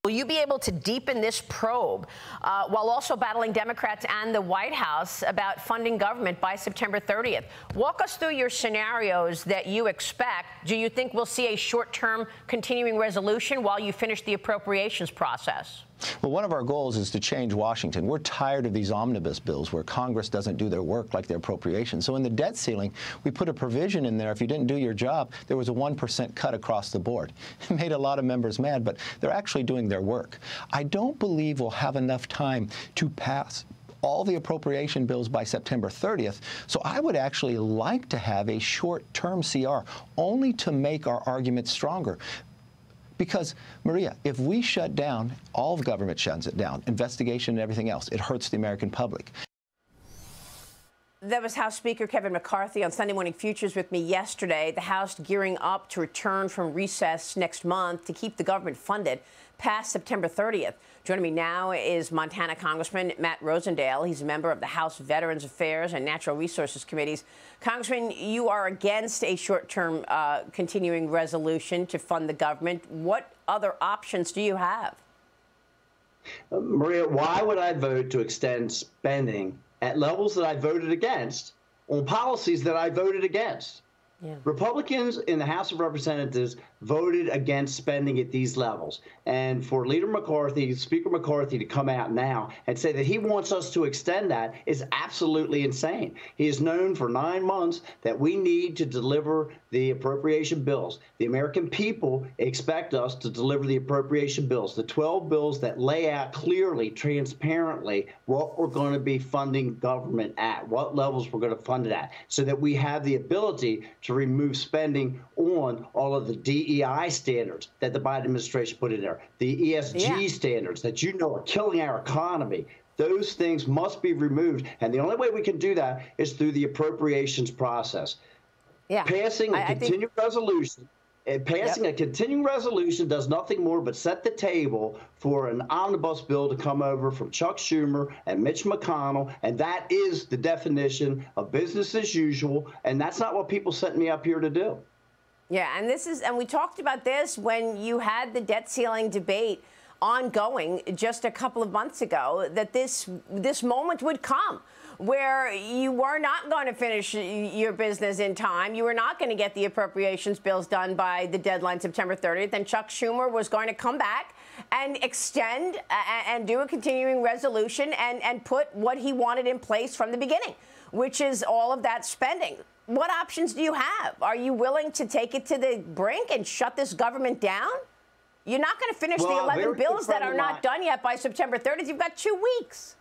Will you be able to deepen this probe while also battling Democrats and the White House about funding government by September 30th? Walk us through your scenarios that you expect. Do you think we'll see a short-term continuing resolution while you finish the appropriations process? Well, one of our goals is to change Washington. We're tired of these omnibus bills where Congress doesn't do their work like their appropriations. So in the debt ceiling, we put a provision in there. If you didn't do your job, there was a 1% cut across the board. It made a lot of members mad, but they're actually doing their work. I don't believe we'll have enough time to pass all the appropriation bills by September 30th. So I would actually like to have a short-term CR only to make our argument stronger. Because, Maria, if we shut down, all of government shuts it down, investigation and everything else, it hurts the American public. That was House Speaker Kevin McCarthy on Sunday Morning Futures with me yesterday. The House gearing up to return from recess next month to keep the government funded past September 30th. Joining me now is Montana Congressman Matt Rosendale. He's a member of the House Veterans Affairs and Natural Resources Committees. Congressman, you are against a short-term continuing resolution to fund the government. What other options do you have? Maria, why would I vote to extend spending at levels that I voted against on policies that I voted against? Yeah. Republicans in the House of Representatives voted against spending at these levels. And for Leader McCarthy, Speaker McCarthy, to come out now and say that he wants us to extend that is absolutely insane. He has known for 9 months that we need to deliver the appropriation bills. The American people expect us to deliver the appropriation bills, the 12 bills that lay out clearly, transparently, what we're going to be funding government at, what levels we're going to fund it at, so that we have the ability to remove spending on all of the DEI standards that the Biden administration put in there, the ESG standards that are killing our economy. Those things must be removed, and the only way we can do that is through the appropriations process. Passing a continuing resolution. Passing a continuing resolution does nothing more but set the table for an omnibus bill to come over from Chuck Schumer and Mitch McConnell, and that is the definition of business as usual, and that's not what people sent me up here to do. Yeah, and we talked about this when you had the debt ceiling debate ongoing just a couple of months ago, that this moment would come where you were not going to finish your business in time. You were not going to get the appropriations bills done by the deadline, September 30th. And Chuck Schumer was going to come back and extend and do a continuing resolution and put what he wanted in place from the beginning, which is all of that spending. What options do you have? Are you willing to take it to the brink and shut this government down? You're not going to finish the 11 bills that are not done yet by September 30th. You've got 2 weeks.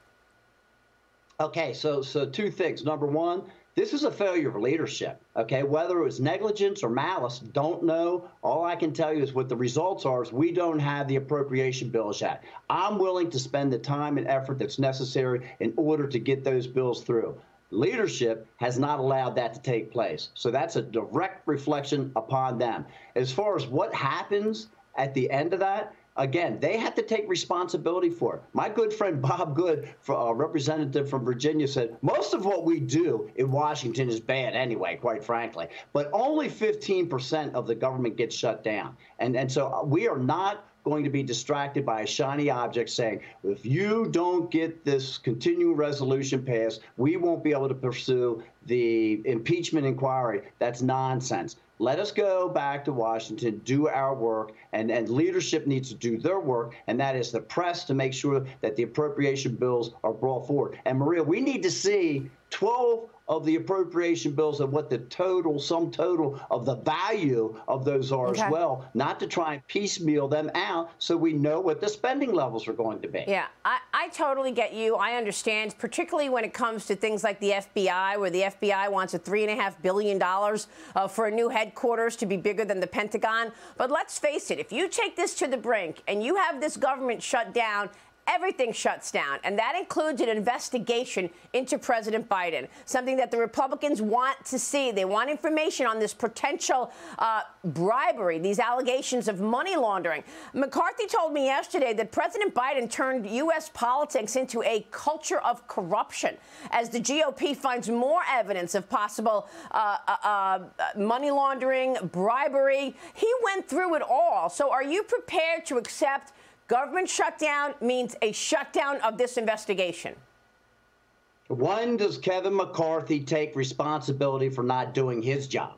Okay, so 2 things. Number one, this is a failure of leadership, okay? Whether it was negligence or malice, don't know. All I can tell you is what the results are is we don't have the appropriation bills yet. I'm willing to spend the time and effort that's necessary in order to get those bills through. Leadership has not allowed that to take place. So that's a direct reflection upon them. As far as what happens at the end of that, again, they have to take responsibility for it. My good friend Bob Good, a representative from Virginia, said most of what we do in Washington is bad anyway, quite frankly. But only 15% of the government gets shut down. And so we are not going to be distracted by a shiny object saying, if you don't get this continuing resolution passed, we won't be able to pursue the impeachment inquiry. That's nonsense. Let us go back to Washington, do our work, and leadership needs to do their work, and that is the press to make sure that the appropriation bills are brought forward. And, Maria, we need to see 12 of the appropriation bills and what the sum total of the value of those are as well, not to try and piecemeal them out so we know what the spending levels are going to be. Yeah, I totally get you. I understand, particularly when it comes to things like the FBI, where the FBI wants a $3.5 billion for a new headquarters to be bigger than the Pentagon. But let's face it, if you take this to the brink and you have this government shut down, everything shuts down, and that includes an investigation into President Biden, something that the Republicans want to see. They want information on this potential bribery, these allegations of money laundering. McCarthy told me yesterday that President Biden turned U.S. politics into a culture of corruption as the GOP finds more evidence of possible money laundering, bribery. He went through it all. So are you prepared to accept Government shutdown means a shutdown of this investigation. When does Kevin McCarthy take responsibility for not doing his job?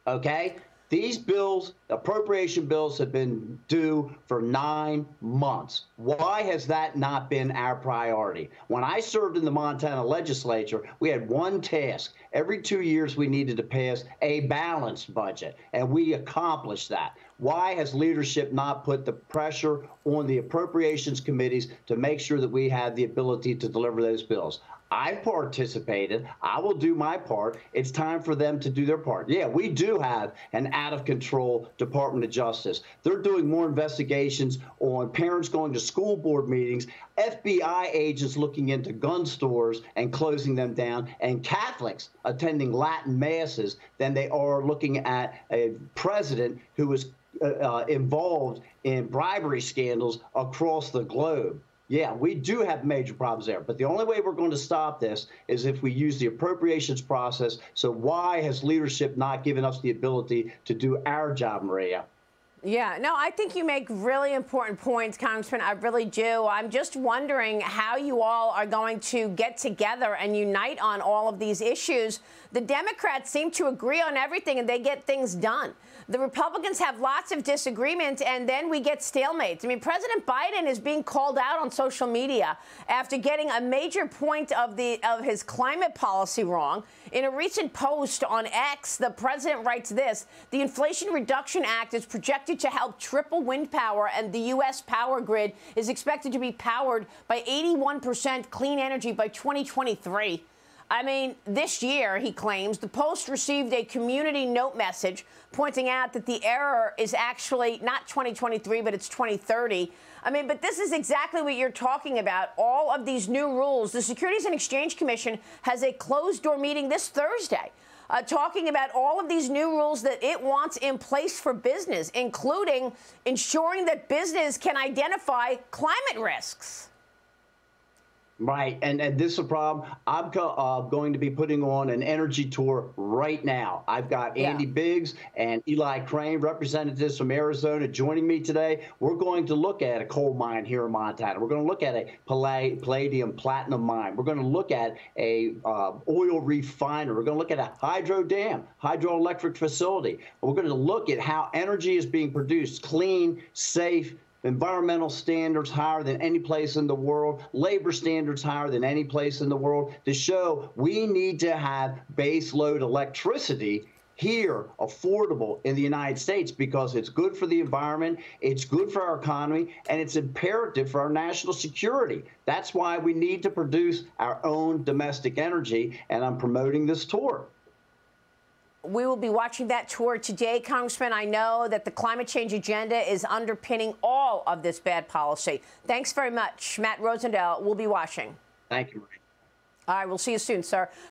Okay? These bills, appropriation bills, have been due for 9 months. Why has that not been our priority? When I served in the Montana legislature, we had one task. Every 2 years, we needed to pass a balanced budget, and we accomplished that. Why has leadership not put the pressure on the appropriations committees to make sure that we have the ability to deliver those bills? I've participated. I will do my part. It's time for them to do their part. Yeah, we do have an out-of-control Department of Justice. They're doing more investigations on parents going to school board meetings, FBI agents looking into gun stores and closing them down, and Catholics attending Latin masses than they are looking at a president who is involved in bribery scandals across the globe. Yeah, we do have major problems there. But the only way we're going to stop this is if we use the appropriations process. So why has leadership not given us the ability to do our job, Maria? Yeah, no, I think you make really important points, Congressman. I really do. I'm just wondering how you all are going to get together and unite on all of these issues. The Democrats seem to agree on everything and they get things done. The Republicans have lots of disagreement, and then we get stalemates. I mean, President Biden is being called out on social media after getting a major point of his climate policy wrong. In a recent post on X, the president writes this: the Inflation Reduction Act is projected to help triple wind power, and the U.S. power grid is expected to be powered by 81% clean energy by 2023. I mean, this year, he claims, the Post received a community note message pointing out that the error is actually not 2023, but it's 2030. I mean, but this is exactly what you're talking about, all of these new rules. The Securities and Exchange Commission has a closed-door meeting this Thursday talking about all of these new rules that it wants in place for business, including ensuring that business can identify climate risks. Right, and this is a problem. I'm going to be putting on an energy tour right now. I've got Andy Biggs and Eli Crane, representatives from Arizona, joining me today. We're going to look at a coal mine here in Montana. We're going to look at a palladium platinum mine. We're going to look at a oil refiner. We're going to look at a hydro dam, hydroelectric facility. We're going to look at how energy is being produced, clean, safe, environmental standards higher than any place in the world, labor standards higher than any place in the world, to show we need to have base load electricity here, affordable in the United States, because it's good for the environment, it's good for our economy, and it's imperative for our national security. That's why we need to produce our own domestic energy, and I'm promoting this tour. We will be watching that tour today, Congressman. I know that the climate change agenda is underpinning all of this bad policy. Thanks very much. Matt Rosendale will be watching. Thank you, Marie. All right, we'll see you soon, sir.